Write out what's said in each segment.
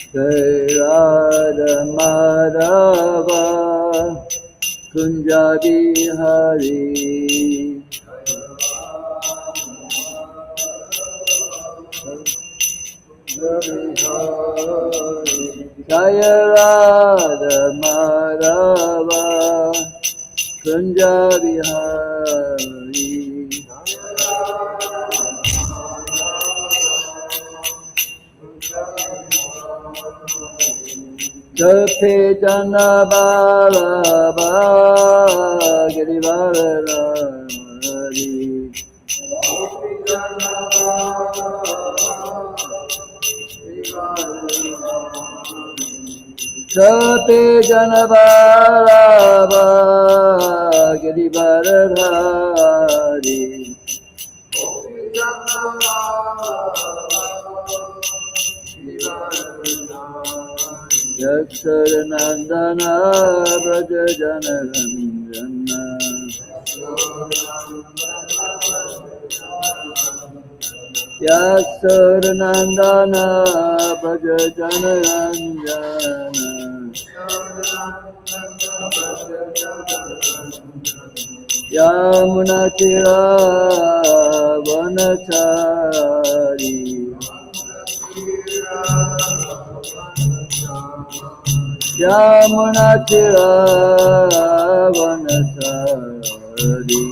Jai Radha Madhava Kunja Bihari Jaya Radha Madhava Kunja Bihari Jape Jana Bala Girivarari Jape Jana Bala Girivarari Yaksaranandana Braja Janaranjana Yaksaranandana Braja Janaranjana Yamunatira Vanachari Yamunatira Vanachari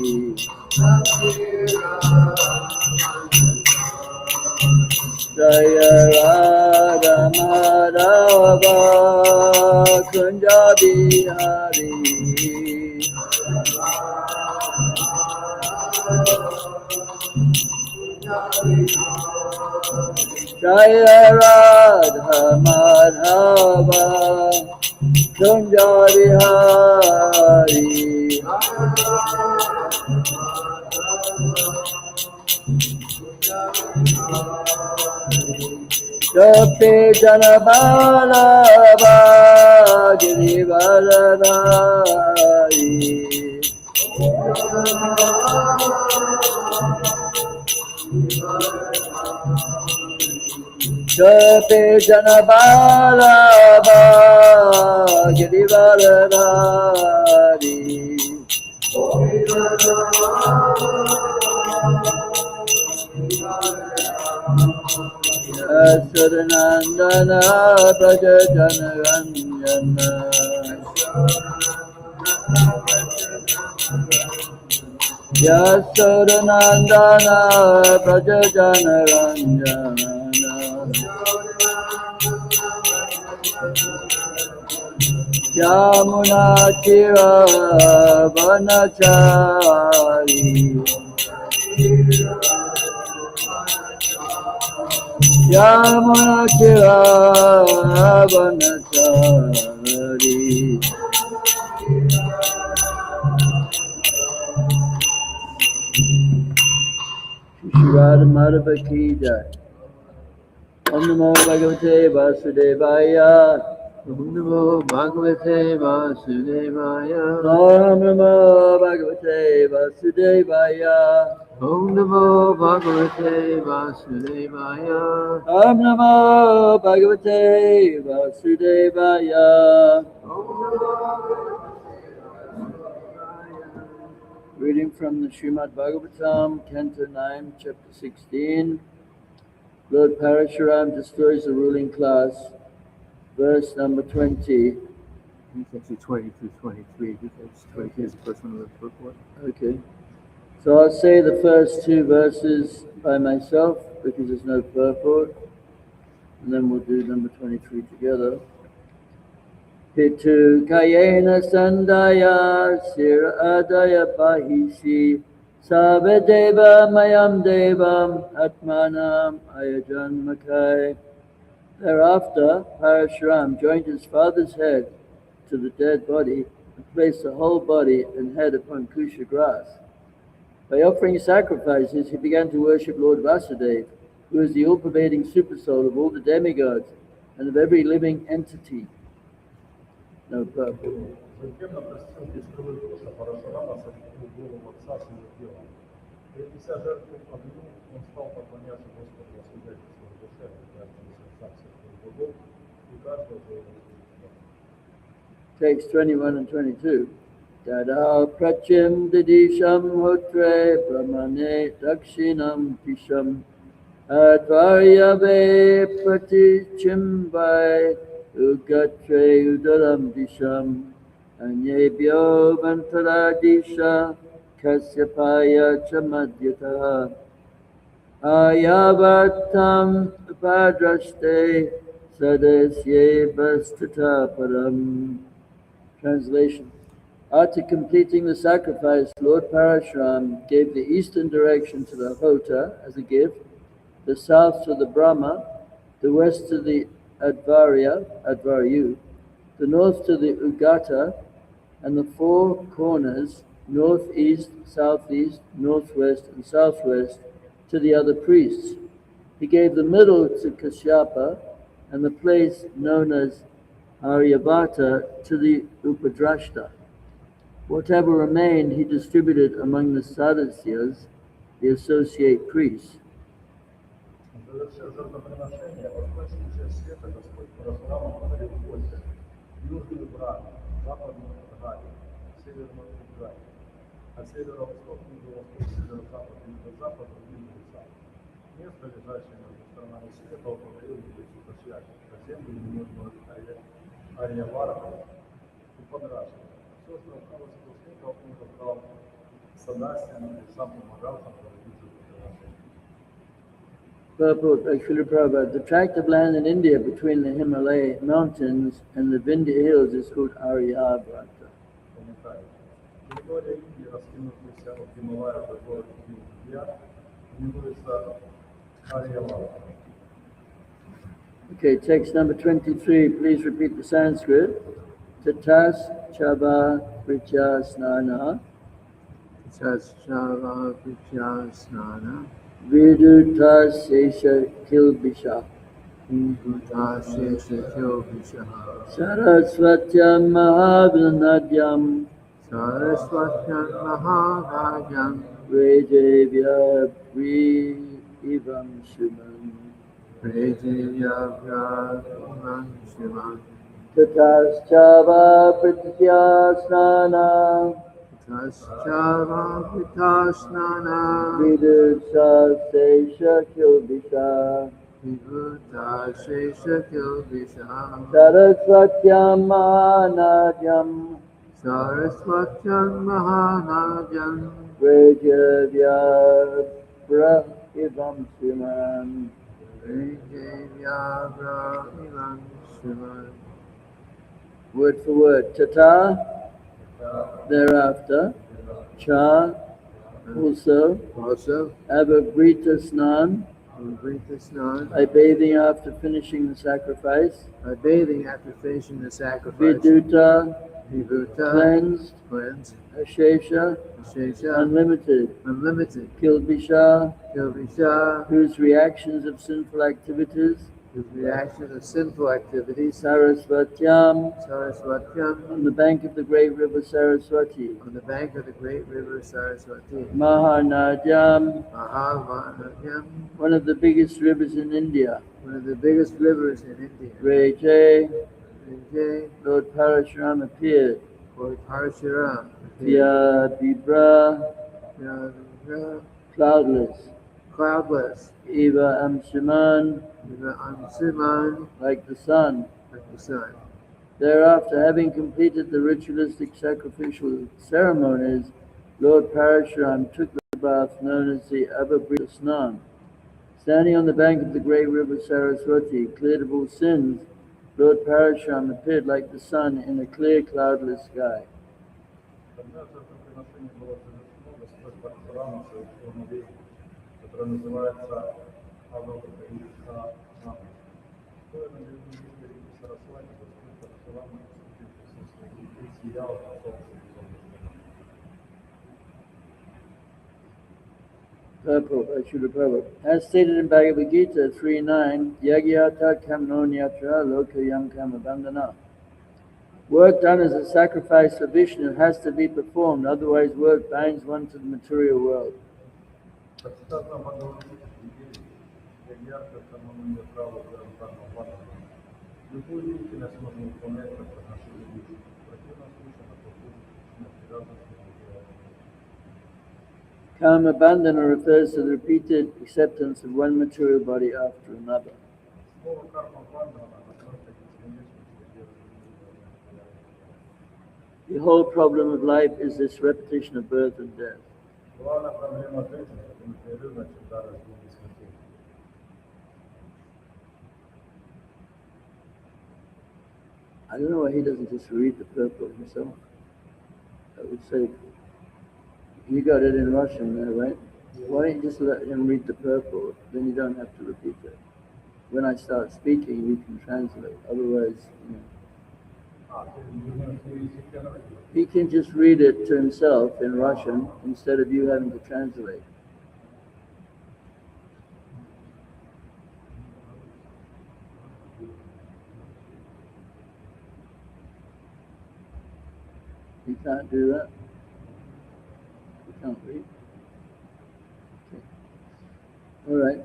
Jaya Radha Madhava Kunja Bihari Jaya Radha Madhava Kunja Bihari Jape Jana Bala Girivaradari Jape Jana Bala Girivaradari Saranandana Braja Janaranjana Yasaranandana Braja Janaranjana Yamuna Tira Vanachari Yamuna Tira Vanachari Shirada Madhava Ki Jai Om Namo Bhagavate Vasudevaya Om Namo Bhagavate Vasudevaya. Om Namo Bhagavate Vasudevaya Om Namo Bhagavate Vasudevaya. Om Namo Bhagavate Vasudevaya Reading from the Srimad-bhagavatam, Canto 9, Chapter 16. Lord Parasurama destroys the ruling class, verse number 20. It's actually 20 through 23, because 23 is the first one of the purport. Okay. So I'll say the first two verses by myself, because there's no purport, and then we'll do number 23 together. Pitu Kayena Sandaya Sira Adaya Pahisi Sabadeva Mayam Devam Atmanam Ayajanmakai. Thereafter, Parasurama joined his father's head to the dead body and placed the whole body and head upon Kusha grass. By offering sacrifices, he began to worship Lord Vasudeva, who is the all-pervading supersoul of all the demigods and of every living entity. No purpose. Затем на простенке скрылся Парашурама согнул голову отца своего тела. Принеся жертву огню, он стал поклоняться Господу Vasудеве в своей душе, предательнице отца всех богов, Text 21 and 22. Tada prachim didisham hotre brahmane dakshinam tisham advaryave pratichimbai ugatre udaram disham anyebhyo vantaradisha kasyapaya chamadyataha ayavatam padraste sadasye bastata param. Translation. After completing the sacrifice, Lord Parasurama gave the eastern direction to the Hota as a gift, the south to the Brahma, the west to the Advaryu, the north to the Ugata, and the four corners, northeast, southeast, northwest, and southwest, to the other priests. He gave the middle to Kashyapa, and the place known as Aryabhata to the Upadrashta. Whatever remained he distributed among the Sadasyas, the associate priests. Завершив жертвоприношение, восточную часть света Господь Парасурама подарил гостям, южную Брахму, западную Адхарью, северную Уграю, а северо-восток, юго-восток, северо-запад, юго-запад, юго-запад. Место, лежащее между сторонами света, он подарил Небесу Кашьяпе, а землю немножко Арьяварха и Подраши. Все, что осталось после этого, он забрал Садасьян и сам помогал там проводить жертвоприношение. Purport by Srila Prabhupada. The tract of land in India between the Himalaya mountains and the Vindhya hills is called Aryabhata. Комментарий. Территория Индии, раскинувшаяся от Гималая до гор Виндхья, именуется Арьяварха. Okay, text number 23. Please repeat the Sanskrit. Tatas chava pritya snana Taschava Vichya Snana, viduta sesha kilbisha Vibuta Shesha Kilvishaha, sarasvatyam mahavanadyam Sarasvatyan Mahavadyam, rejevya ivam shuman Prejivya Vyaman Shivan, tatas chava pritya snana Taschava Vichya Snana, viduta sesha kilbisha Vibuta Shesha Kilvishaha, sarasvatyam mahanadyam Sarasvatyan Mahanadyam, Rejavya ivam shiman. Prejivya Vyaman Shivan. Word for word. Tata, thereafter. Cha, also. Also, Avabrita snan, Vrita Snan, by bathing after finishing the sacrifice. by bathing after finishing the sacrifice, Viduta, Vibuta, cleansed. cleansed, Ashesha, Shesha, unlimited. unlimited, Kilbisha, Kilvisha, whose reactions of sinful activities. whose reaction of sinful activities, Sarasvatyam, Saraswatyam, on the bank of the great river Saraswati. on the bank of the great river Saraswati, Mahanadyam, Mahavadyam, one of the biggest rivers in India. one of the biggest rivers in India. Reje, Vijay, Lord Parasurama appeared. Lord Parasurama, Vya Bibra, cloudless. cloudless, Eva Amsuman, Eva Ansuman, like the sun. like the sun. Thereafter, having completed the ritualistic sacrificial ceremonies, Lord Parasurama took the bath known as the Avabrita Snan. Standing on the bank of the great river Saraswati, cleared of all sins, Lord Parasurama appeared like the sun in a clear, cloudless sky. Когда жертвоприношение было завершено, Господь Парасурама совершил молитву, которая называется Авлокапаиха Нама. Стоя на берегу низкой реки Сарасвати, Господь Парасурама вступил в присутствие реки, сиял на солнце безумно. Purport by Srila Prabhupada. As stated in Bhagavad Gita 3.9, Yagyata kamnonyatra lokayam kamabandhana. Work done as a sacrifice for Vishnu has to be performed, otherwise work binds one to the material world. Как сказано в Бхагавадгите, я ярко канонную праву Кармабхана. Любую деятельность можно выполнять как отношение Вишну. противном случае она попутно привязанность к материальному. Karma bandhana refers to the repeated acceptance of one material body after another. Слово карма бандхана относится к бесконечности удерживания материального. The whole problem of life is this repetition of birth and death. Главная проблема жизни – это непрерывно всегда рождение и смерть. I don't know why he doesn't just read the purport himself. I would say, you got it in Russian there, right? Why don't you just let him read the purport? Then you don't have to repeat it. When I start speaking, you can translate. Otherwise, he can just read it to himself in Russian instead of you having to translate. You can't do that? You can't read? Okay. All right.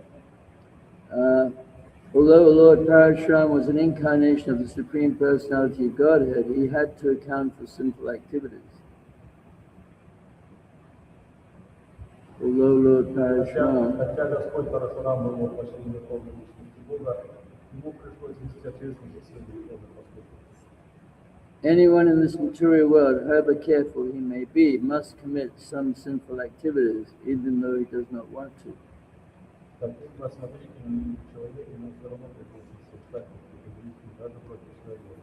Although Lord Parasurama was an incarnation of the Supreme Personality of Godhead, he had to account for sinful activities. Although Lord Parasurama Хотя Господь Парашурам был воплощением Верховной Личности Бога, ему пришлось нести ответственность за все греховные поступки. anyone in this material world, however careful he may be, must commit some sinful activities, even though he does not want to. Каким осмотрительным человек ему все равно приходится совершать грехи даже против своей воли.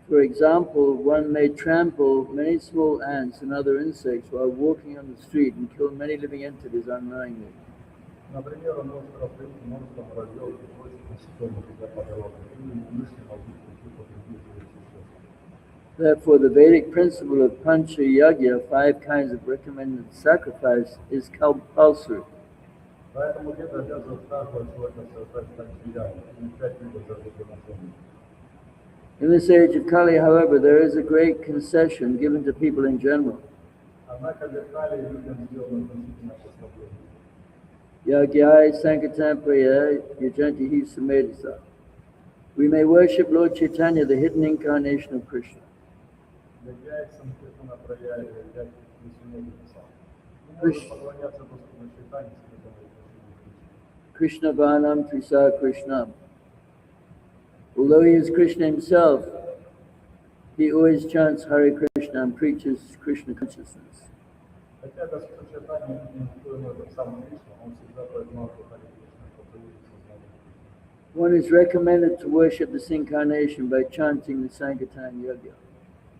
For example, one may trample many small ants and other insects while walking on the street and kill many living entities unknowingly. Например, он может раздавить множество муравьев и прочих насекомых для подорога, или умышленно убить каких-то других живых существ. Therefore, the Vedic principle of Pancha Yagya, 5 kinds of recommended sacrifice, is compulsory. Поэтому Вед обязывает каждого человека совершать танчиями, или 5 видов жертвоприношений. In this age of Kali, however, there is a great concession given to people in general. Однако в Кали людям сделано значительное послабление. Yagyai Sankatampaya Yajantihi Sumedisa. We may worship Lord Chaitanya, the hidden incarnation of Krishna. Является Киртана проявляет Висунедиса. Мы можем поклоняться Господу Чайтанье, скрытому в Krishna Vanam Trisa Krishnam. Although he is Krishna himself, he always chants Hare Krishna and preaches Krishna consciousness. Хотя Господь Чайтанье никто иной, как сам Кришна, он всегда познал, что Харе Кришна проповедует сознание Кришны. One is recommended to worship this incarnation by chanting the Sankirtan Yagya.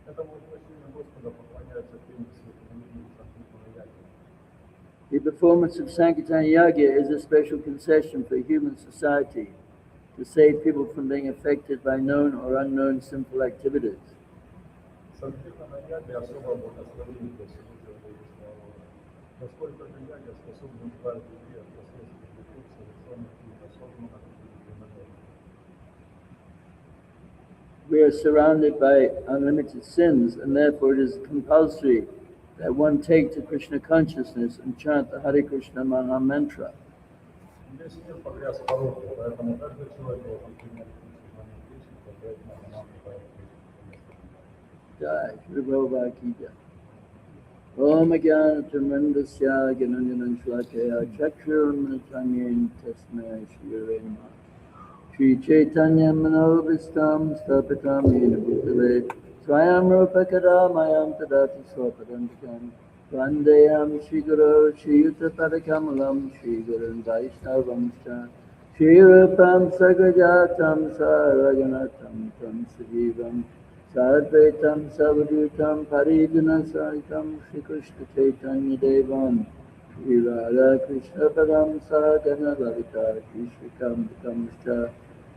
Этому воплощению Господа поклоняются пение святого имени Санкиртана Яги. The performance of Sankirtan Yagya is a special concession for human society to save people from being affected by known or unknown sinful activities. Санкиртана Яги особо благословение для всего человеческого рода. Насколько же Яги способны избавить людей от последствий грехов, совершенных и неосознанно или принужденно. We are surrounded by unlimited sins, and therefore it is compulsory that one take to Krishna consciousness and chant the Hare Krishna Maha Mantra. Весь мир погряз в пороке, поэтому каждый человек должен принять сознание Кришны, повторять Махамантру Харе Кришна. Jai Shri Prabhupada ki jai. Om Ajnana Tamandasya Gyananjanan Shlakaya Chakshurmanatanya Tasmai Shri Gurave Namaha. Shri Chaitanya Manovistam Stapitam Yena Bhutale Swayam Rupa Kadamayam Tadati Swapadantikam Vandeyam Shri Guru Shri Yuta Padakamalam Shri Guru Vaishnavamscha Shri Rupam Sagajatam Saraganatam Tam Sajivam Sadvaitam Savadutam Parijana Saritam Shri Krishna Chaitanya Devam Shri Radha Krishna Padam Sadhana Lalita Shri Shri Kamscha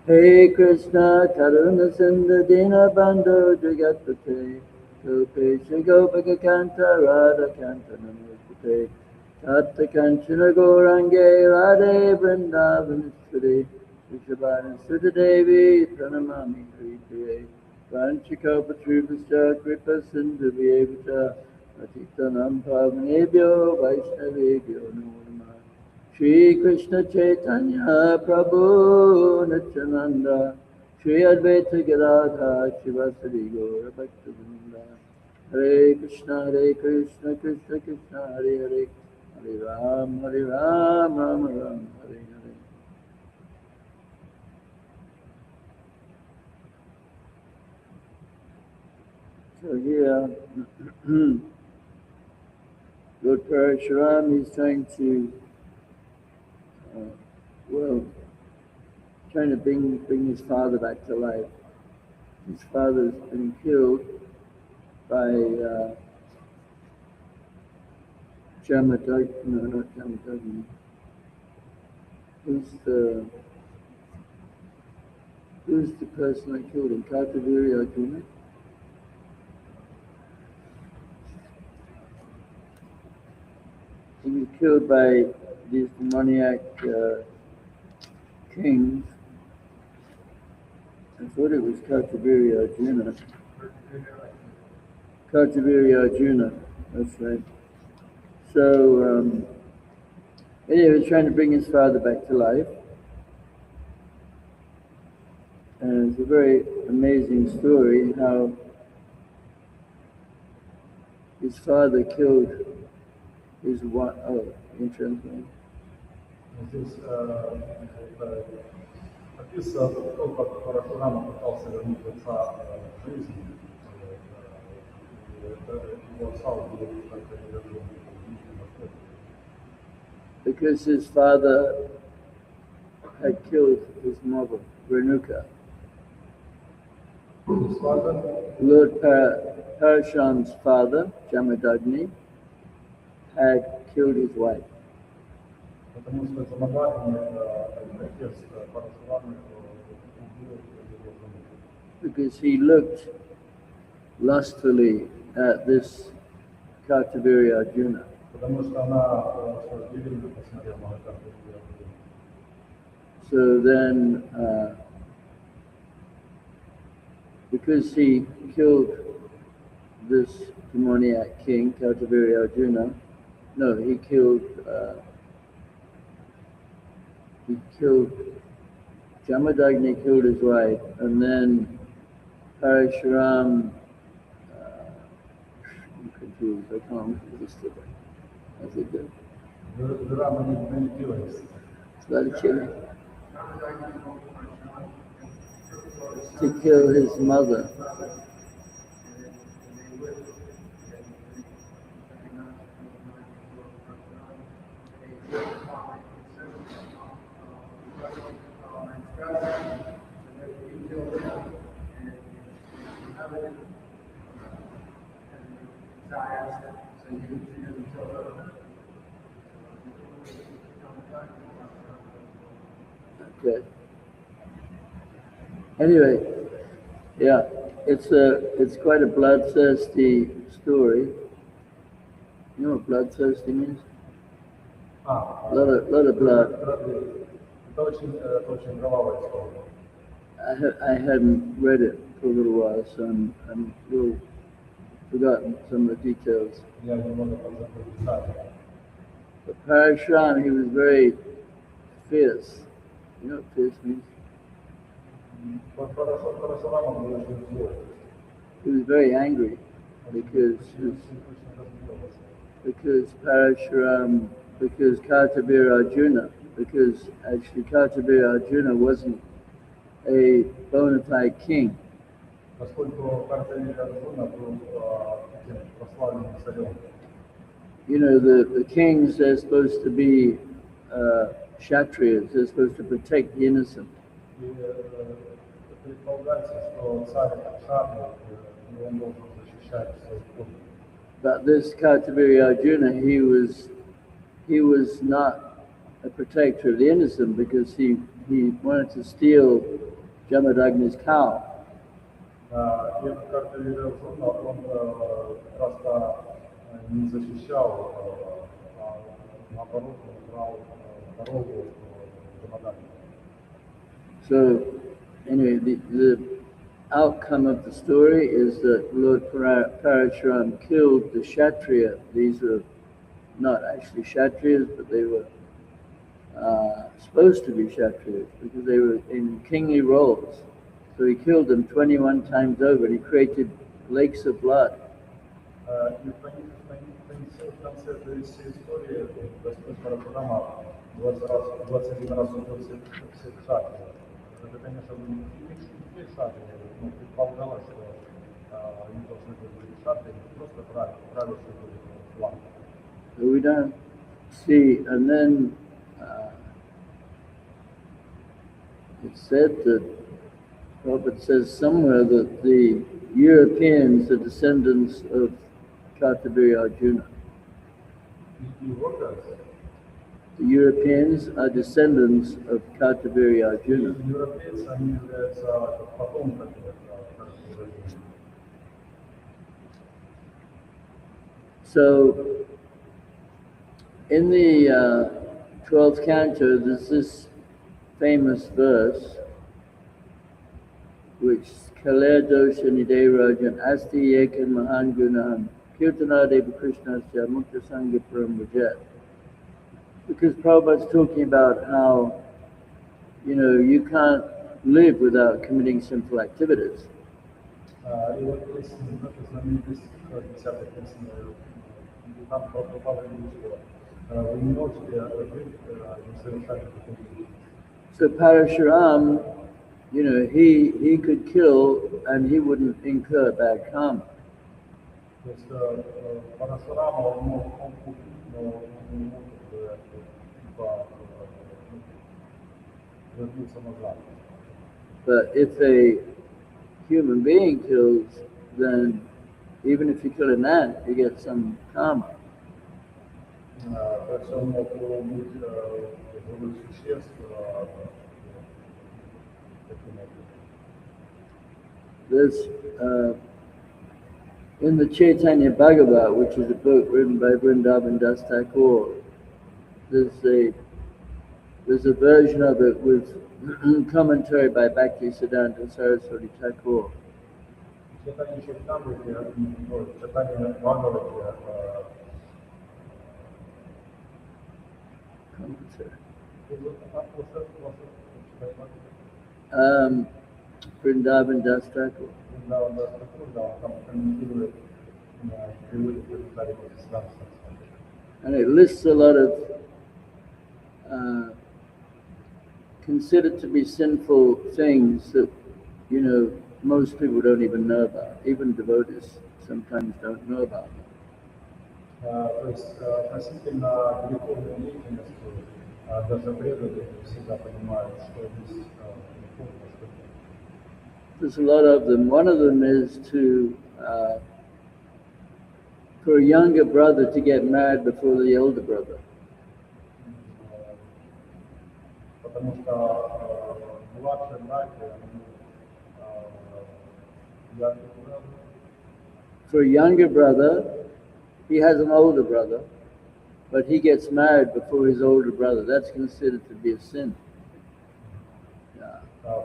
Hey Krishna Karuna Sindhu Dina Bandhu Jagatpate Gope Shri Gopaka Kanta Radha Kanta Namostate Tapta Kanchana Gourange Radhe Vrindavaneshwari Vrishabhani Sudha Devi Pranamami Kriya Vanchikopatrivascha Kripa Sindhu Vyevata Patitanam Pavanebhyo Vaishnavebhyo Namo Namah Shri Krishna Chaitanya Prabhu Nityananda Shri Advaita Gadadhar Shivasari Gaura Bhaktivinoda Hare Krishna Krishna Krishna Hare Hare Hare Ram Ram Ram Hare Hare. So here, Lord Parasurama is trying to, trying to bring his father back to life. His father's been killed by Jamadagni, no, not Jamadagni. Who's the person that killed him? Kartaviri Arjuna? He was killed by these demoniac kings. I thought it was Kartaviri Arjuna. Kartaviri Arjuna, that's right. So, anyway, he was trying to bring his father back to life. And it's a very amazing story how his father killed his wife. Oh, interesting. Здесь описано то, как Парашурама пытался вернуть отца к жизни. Его отца убили, как они вернули. Because his father had killed his mother, Renuka. Lord Parashuram's father, Jamadagni, had killed his wife. Because he looked lustfully at this Kartaviri Arjuna. So then, because he killed this demoniac king, Kartaviri Arjuna, no, he killed Jamadagni killed his wife, and then Parashuram, I'm confused, I can't understand it. How's it go? It's not a chili. To kill his mother. Okay. Anyway, yeah, it's quite a bloodthirsty story. You know what bloodthirsty means? A lot of blood. I hadn't read it for a little while, so I'm a little forgotten some of the details. But Parashuram, he was very fierce. You know what fierce means? He was very angry because Parashuram, because Kartaviri Arjuna, because actually Kartaviri Arjuna wasn't a bona fide king. You know, the kings, they're supposed to be Kshatriyas, they're supposed to protect the innocent. But this Kartaviri Arjuna, he was not a protector of the innocent because he wanted to steal Jamadagni's cow. So anyway, the outcome of the story is that Lord Parashuram killed the Kshatriya. These were not actually Kshatriyas, but they were supposed to be Kshatriyas because they were in kingly roles. So he killed them 21 times over, and he created lakes of blood. И в конце этой всей истории Господь Парашурама 21 раз убил всех шакти. Это, конечно, не все шакти, но предполагалось, что они должны быть шакти, не просто правящие план. So we don't see, and then it's said that, Prabhupada says somewhere that the Europeans are descendants of Kartabiri Arjuna. The Europeans are descendants of Kartabiri Arjuna. So, in the 12th canto, there's this famous verse, which Kaler Dosha Niderajan Asti Yekan Mahan Gunahan Kirtana Deva Krishnasya Mukta Sangha Paramajat. Because Prabhupada's talking about how, you can't live without committing sinful activities. И вот есть знаменитый стих, 10-й песни, там Прабхупада говорит, что вы не можете жить, не совершать какие-то. So Parasurama, he could kill and he wouldn't incur bad karma. То есть Парашурама, он мог купить, но он не мог вернуться назад. But if a human being kills, then even if you kill an ant, you get some karma. Так что он мог убить живых существ таким образом. There's in the Chaitanya Bhagavat, which is a book written by Vrindavan Das Thakur, there's a version of it with commentary by Bhakti Siddhanta Saraswati Thakur. Vrindavan Das Thakur. And it lists a lot of considered to be sinful things that, most people don't even know about. Even devotees sometimes don't know about them. То есть относительно греховной деятельности даже преданные всегда понимают, что здесь греховно, что нет. There's a lot of them. One of them is for a younger brother to get married before the older brother. Потому что младшие братья, for a younger brother, he has an older brother, but he gets married before his older brother. That's considered to be a sin.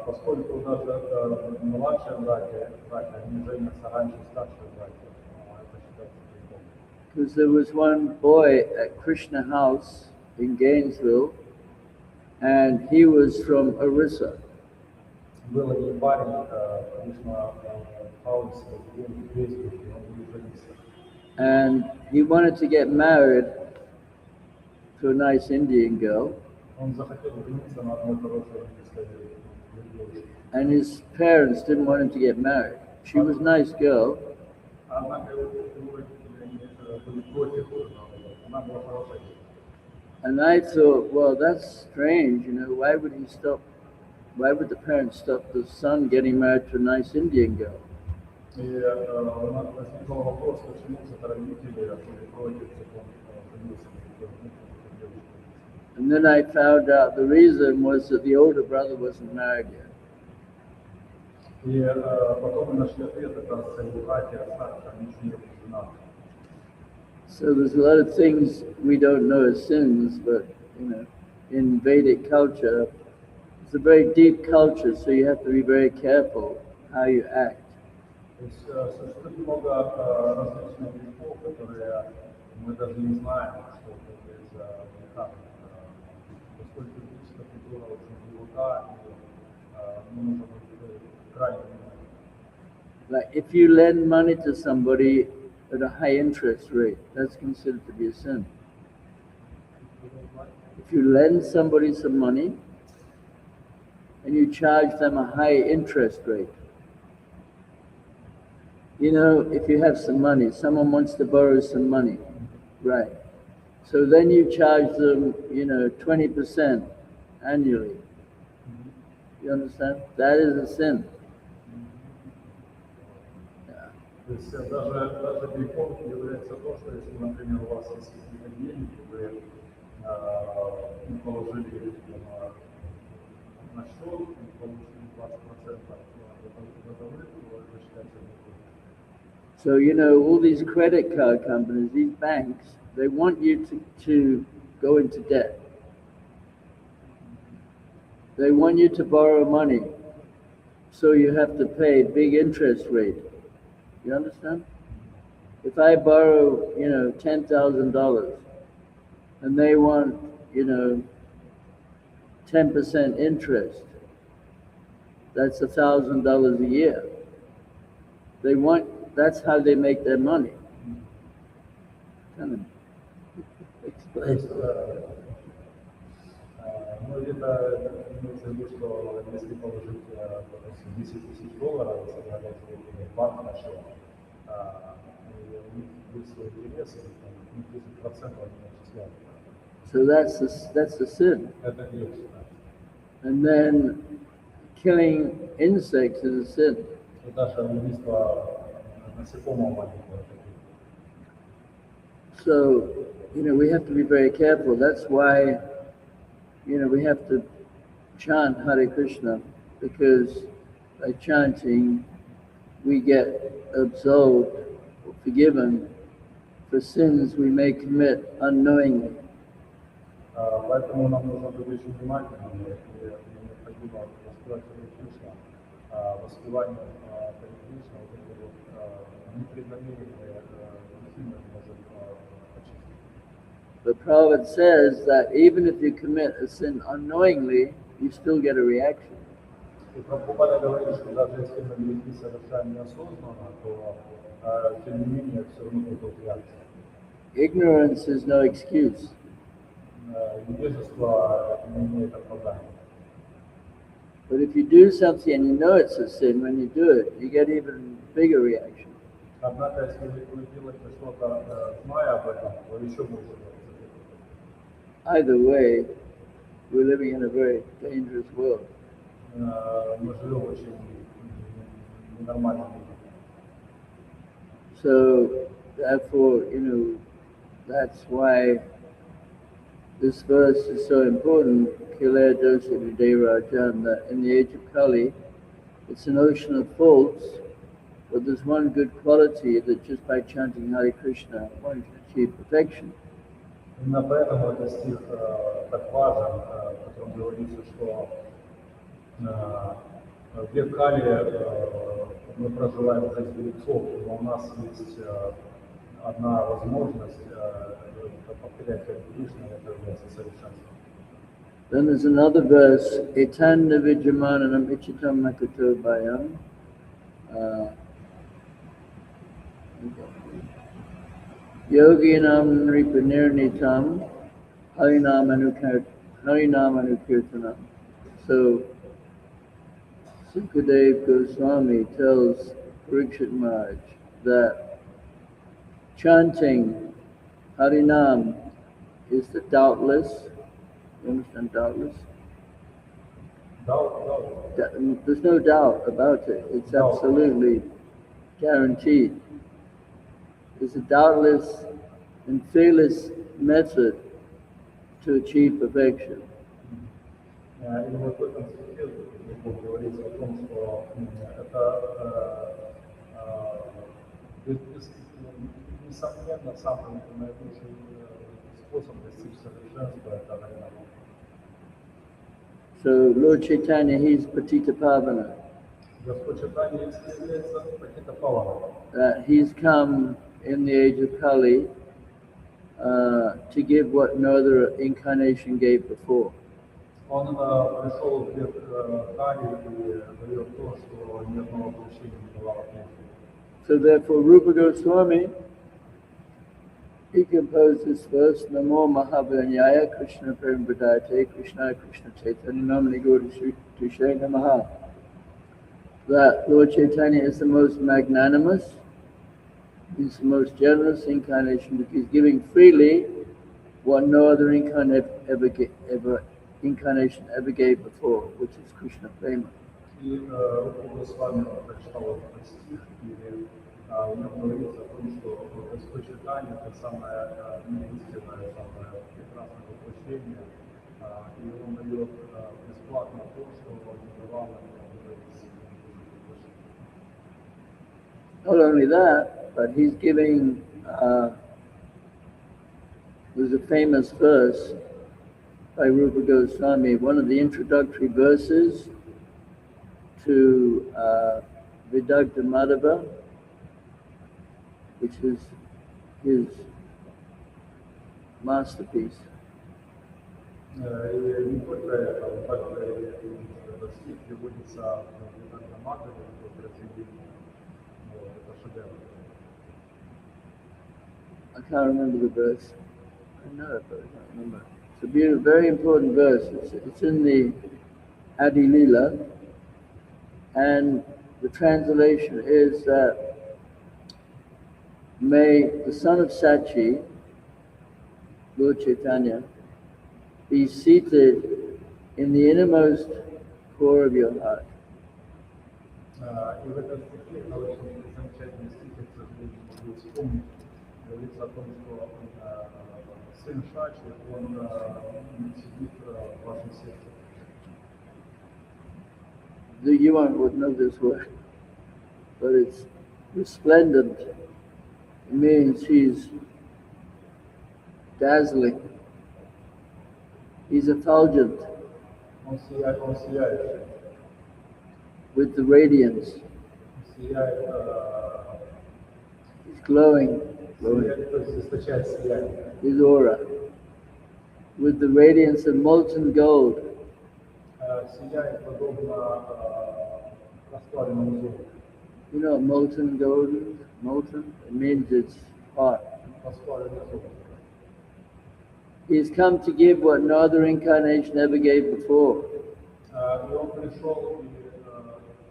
Поскольку даже младшие братья, они женятся раньше старших братьев, это считается грехом. Because there was one boy at Krishna House in Gainesville, and he was from Orissa. Был один парень, Кришна Хаус, он женился. And he wanted to get married to a nice Indian girl. Он захотел жениться на одной хорошей индийской девушке. And his parents didn't want him to get married. She was a nice girl. And I thought, well, that's strange, why would the parents stop the son getting married to a nice Indian girl? And then I found out the reason was that the older brother wasn't married yet. So there's a lot of things we don't know as sins, but in Vedic culture, it's a very deep culture, so you have to be very careful how you act. Существует много различных грехов, которые мы даже не знаем, что это является грехами. Поскольку физическая культура очень глубока, и мы можем быть крайне внимательны. Like if you lend money to somebody at a high interest rate, that's considered to be a sin. If you lend somebody some money and you charge them a high interest rate, you know, if you have some money, someone wants to borrow some money, right? So then you charge them, you know, 20% annually. You understand? That is a sin. То есть даже грехом является то, что если, например, у вас есть какие-то деньги, вы положили на счет и получили 20% годовых, то это считается грехом. So, you know, all these credit card companies, these banks, they want you to go into debt. They want you to borrow money, so you have to pay big interest rate. You understand? If I borrow, you know, $10,000 and they want, you know, 10% interest, that's $1,000 a year. They want, that's how they make their money. Kind of explain. Ну, это имеется в виду, что если положить, допустим, 10 тысяч долларов, если я положу в банк на счет, и у них будет свой интерес, и 10% они начисляют. So that's the sin. Это грех. And then killing insects is a sin. И даже убийство насекомого маленького. So, you know, we have to be very careful. That's why, you know, we have to chant Hare Krishna, because by chanting, we get absolved or forgiven for sins we may commit unknowingly. Поэтому нам нужно быть очень внимательными, и необходимо воспевать Харе Кришна. Воспевание Харе Кришна, вот это вот непреднамеренное грехи мы можем очистить. But Prabhupada says that even if you commit a sin unknowingly, you still get a reaction. И Прабхупада говорит, что даже если мы грехи совершаем неосознанно, то тем не менее все равно будет реакция. Ignorance is no excuse. Невежество не имеет оправдания. But if you do something and you know it's a sin, when you do it, you get even bigger reaction. Однако, если вы делаете что-то, зная об этом, то еще больше. Either way, we're living in a very dangerous world. Мы живем в очень ненормальном мире. So, therefore, you know, that's why this verse is so important, Kilaya Dosa Rajan, that in the age of Kali, it's an ocean of faults, but there's one good quality that just by chanting Hare Krishna, one can achieve perfection. Именно поэтому этот стих так важен, в котором говорится, что в век Кали мы проживаем жизнь грехов, но у нас есть одна возможность повторять Харе Кришна, это является совершенством. Then there's another verse, Etanda Vijamananam Ichitam Makato Bhayam. Yoginam Nripanirnitam Harinam Anukirtanam. So Sukadev Goswami tells Parikshit Maharaj that chanting Harinam is the doubtless. You understand doubtless? There's no doubt about it. It's absolutely guaranteed. It's a doubtless and fearless method to achieve perfection. И вот в этом стихе говорится о том, что это несомненно самый наилучший способ достичь совершенства, это Харинам. So Lord Chaitanya, he's Patita Pavana. Господь Чайтанья является Патита Павана. He's come in the age of Kali to give what no other incarnation gave before. Он пришел в век Кали и дает то, что мирного общения не бывало прежде. So therefore Rupa Goswami, he composed this verse, Namo Mahavanyaya Krishna Prem Vadayate Krishna Krishna Chaitanya Namani Gauri Tushay Namaha. That Lord Chaitanya is the most magnanimous, he's the most generous incarnation, because he's giving freely what no other incarnation ever gave before, which is Krishna Prema. И Рука с вами прочитал этот стих, и в нем говорится о том, что Господь Чайтанья — это самое единственное, самое прекрасное воплощение, и Он дает бесплатно то, что не давал никому из воплощений. Not only that, but he's giving, there's a famous verse by Rupa Goswami, one of the introductory verses to Vidagdha Madhava, which is his masterpiece. И не только это, также этот стих приводится в Видагдха Мадхаве, в произведении, это шедевр. I can't remember the verse. I know it, but I can't remember. It's a beautiful, very important verse. It's in the Adi Lila, and the translation is that may the son of Sachi, Lord Chaitanya, be seated in the innermost core of your heart. И в этом стихе, это очень замечательный стих, я, к сожалению, не могу вспомнить, говорится о том, что сын Шачи, он сидит в вашем сердце. The Yuan would know this word, but it's resplendent. It means he's dazzling. He's effulgent Он сияет, with the radiance. сияет, He's glowing, сияет, то есть источает сияние. his aura, with the radiance of molten gold. Сияет подобно расплавленному золоту. You know what molten gold is? Molten? It means it's hot. Расплавленное золото. He's come to give what no other incarnation ever gave before, И он пришел,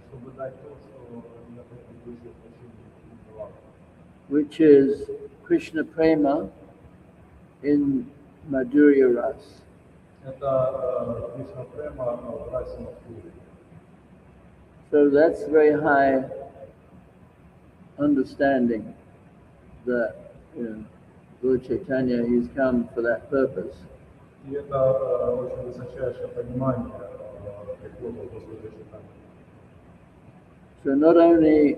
чтобы дать то, что ни одно предыдущее воплощение не давало. which is Krishna Prema in Madhurya Ras. Это Кришна Према в расе Мадхури. So that's very high understanding that, Lord Chaitanya, he's come for that purpose. И это очень высочайшее понимание прихода Господа Чайтаньи. So not only,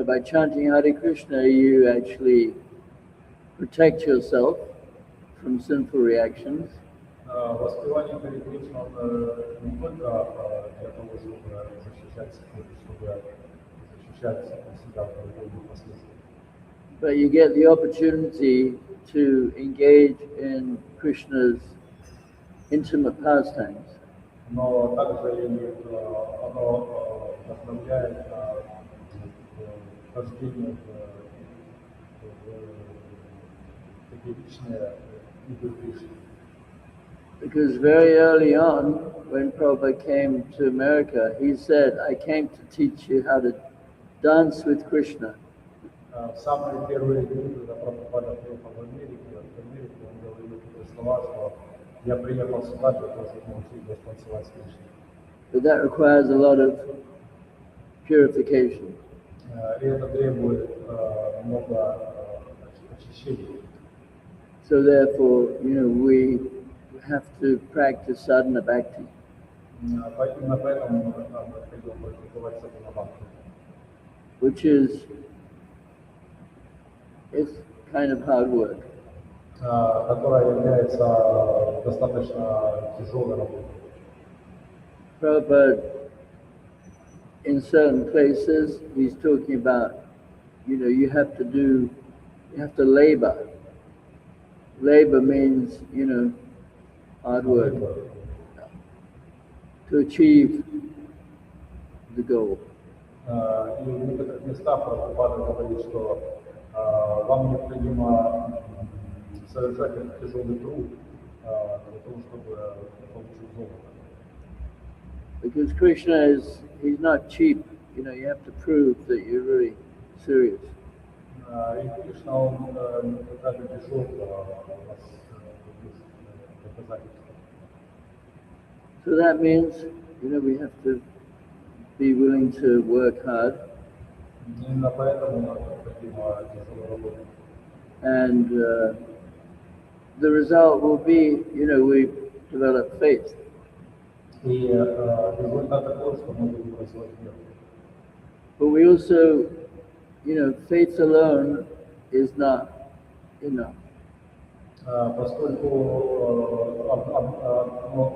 by chanting Hare Krishna, you actually protect yourself from sinful reactions, Воспевание Харе Кришна не только для того, чтобы защищать себя от других последствий, but you get the opportunity to engage in Krishna's intimate pastimes. но также и оно вдохновляет на вхождение в такие личные игры Кришны. Because very early on, when Prabhupada came to America, he said, I came to teach you how to dance with Krishna. В самые первые дни, когда Прабхупада приехал в Америку, он говорил такие слова, что я приехал сюда для того, чтобы научить вас танцевать с Кришной. But that requires a lot of purification. И это требует много очищения. So therefore, we have to practice sadhana bhakti. Именно поэтому нам необходимо практиковать садхана бхакти, Which is, it's kind of hard work. которая является достаточно тяжелой работой. Prabhupada, in certain places, he's talking about, you have to labor. Labor means, hard work to achieve the goal. И в некоторых местах Прабхупада говорит, что вам необходимо совершать этот тяжелый труд для того, чтобы получить золото. Because Krishna he's not cheap. You know, you have to prove that you're really serious. И Кришна, он никогда не пришел вас доказательства. So that means, you know, we have to be willing to work hard. Именно поэтому нам необходимо тяжело работать. And the result will be, you know, we develop faith. И результат такой, что мы будем развивать веру. But we also, you know, faith alone is not enough. Поскольку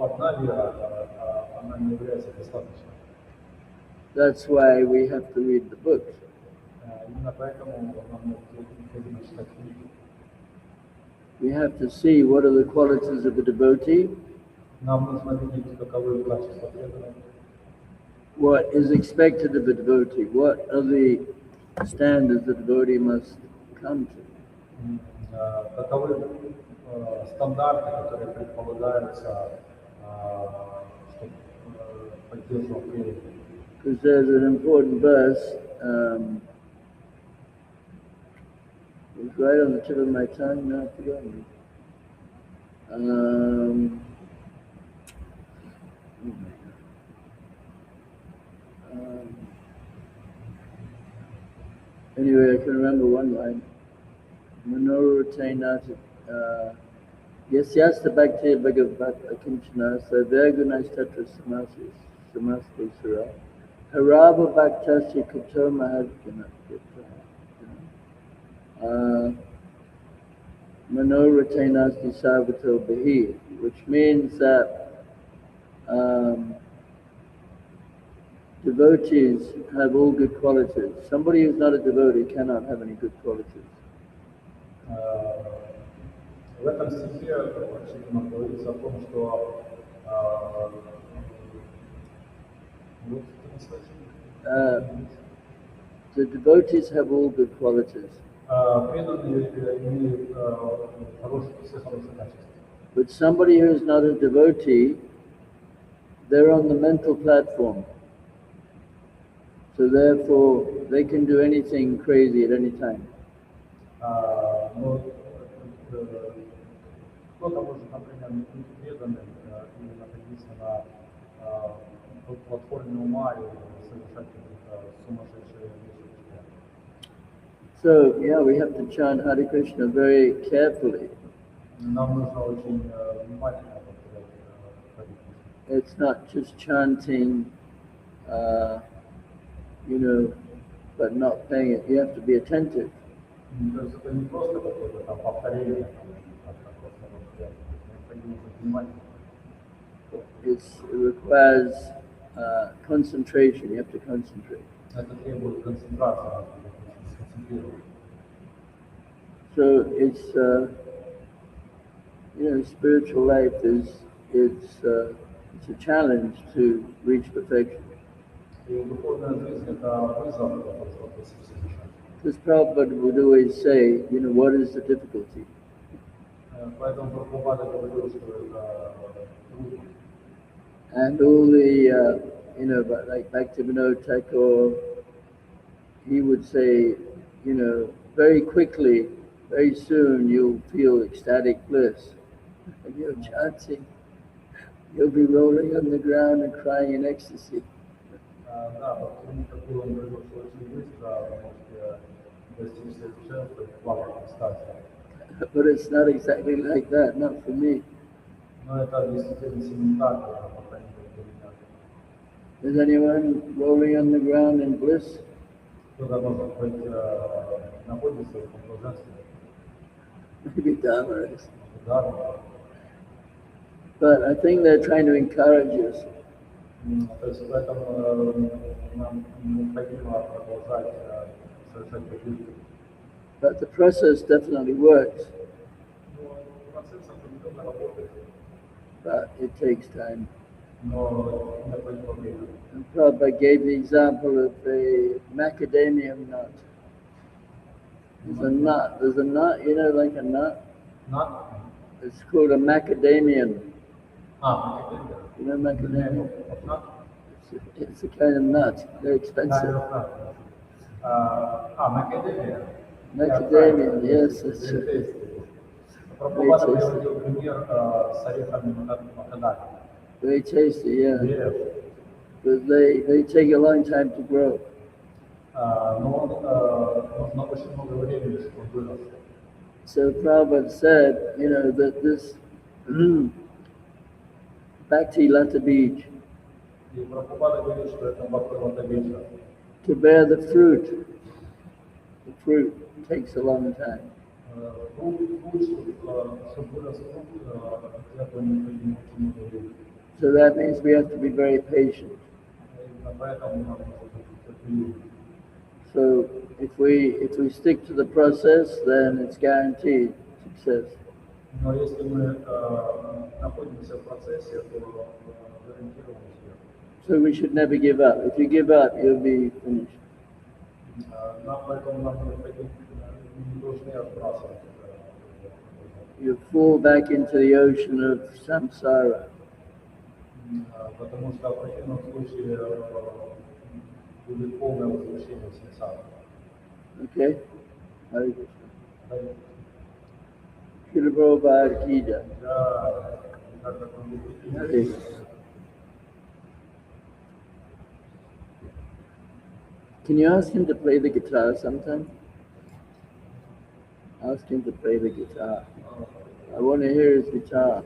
одна вера, она не является достаточной. That's why we have to read the books. Именно поэтому нам необходимо читать книги. We have to see what are the qualities of a devotee, Нам нужно видеть, каковы качества преданных, what is expected of a devotee, what are the standards the devotee must come to. каковы стандарты, которые предполагаются, чтобы поддерживал преданных. Because there's an important verse, it's right on the tip of my tongue, now I've forgotten. Anyway, I can remember one line. Manoratenat Yasyasta Bhakti Bhagavata Kinchana Sarvagunastatra Samaste Sura Harava Bhaktasya Kato Mahadgana Manoratenasti Sarvato Bahi, which means that devotees have all good qualities. Somebody who's not a devotee cannot have any good qualities. В этом стихе очевидно говорится о том, что the devotees have all good qualities. преданные имеют все хорошие качества. But somebody who's not a devotee, they're on the mental platform. So therefore, they can do anything crazy at any time. Но кто-то может, например, не быть преданным или находиться на платформе ума и совершать какие-то сумасшедшие вещи. So, yeah, we have to chant Hare Krishna very carefully. Нам нужно очень внимательно повторять Харе Кришна. It's not just chanting, you know, but not paying it. You have to be attentive. То есть это не просто какое-то там повторение необходимо быть внимательным. It requires concentration. You have to concentrate. Это требует концентрации, сконцентрироваться. So it's, you know, spiritual life it's a challenge to reach perfection. И духовная жизнь это вызов для того, чтобы достичь совершенства. Because Prabhupada would always say, you know, what is the difficulty? Поэтому Прабхупада говорил, что это трудно. And all the, you know, but like Bhaktivinoda Thakur, he would say, you know, very quickly, very soon you'll feel ecstatic bliss. And you're chanting, you'll be rolling on the ground and crying in ecstasy. Да, потому как он говорил, что очень быстро можете достичь совершенства и плавать в экстазе. But it's not exactly like that, not for me. Но это действительно не так, по крайней мере, для меня. Is anyone rolling on the ground in bliss? Кто-то, может быть, находится в этом блаженстве. Maybe Dharma is. Да. But I think they're trying to encourage us. То есть поэтому нам необходимо продолжать совершать попытки. But the process definitely works, Но процесс определенно работает, but it takes time. но не пройдет время. And Prabhupada gave the example of a macadamia nut. There's a nut, you know, like a nut. На? It's called a macadamian. Македония. You know macadamia? На? It's a kind of nut. They're expensive. Македония. Macadamia, yes, it's true. Прабхупада приводил пример с орехами макадамия. Very tasty, yeah. Дерев. But they take a long time to grow. Но нужно очень много времени, чтобы вырос. So Prabhupada said, you know, that this Bhakti Lata Beach, И Прабхупада говорит, что это Бхактивата Веча. to bear the fruit takes a long time. So that means we have to be very patient. So if we stick to the process, then it's guaranteed success. Но если мы находимся в процессе, то гарантированно успех. So we should never give up. If you give up, you'll be finished. Поэтому нам не должны отбрасывать. You fall back into the ocean of samsara. Потому что в противном случае будет полное возвращение в сансару. Okay? Hare Krishna. Srila Prabhupada ki jai. Hare Krishna. Can you ask him to play the guitar sometime? Ask him to play the guitar. I want to hear his guitar.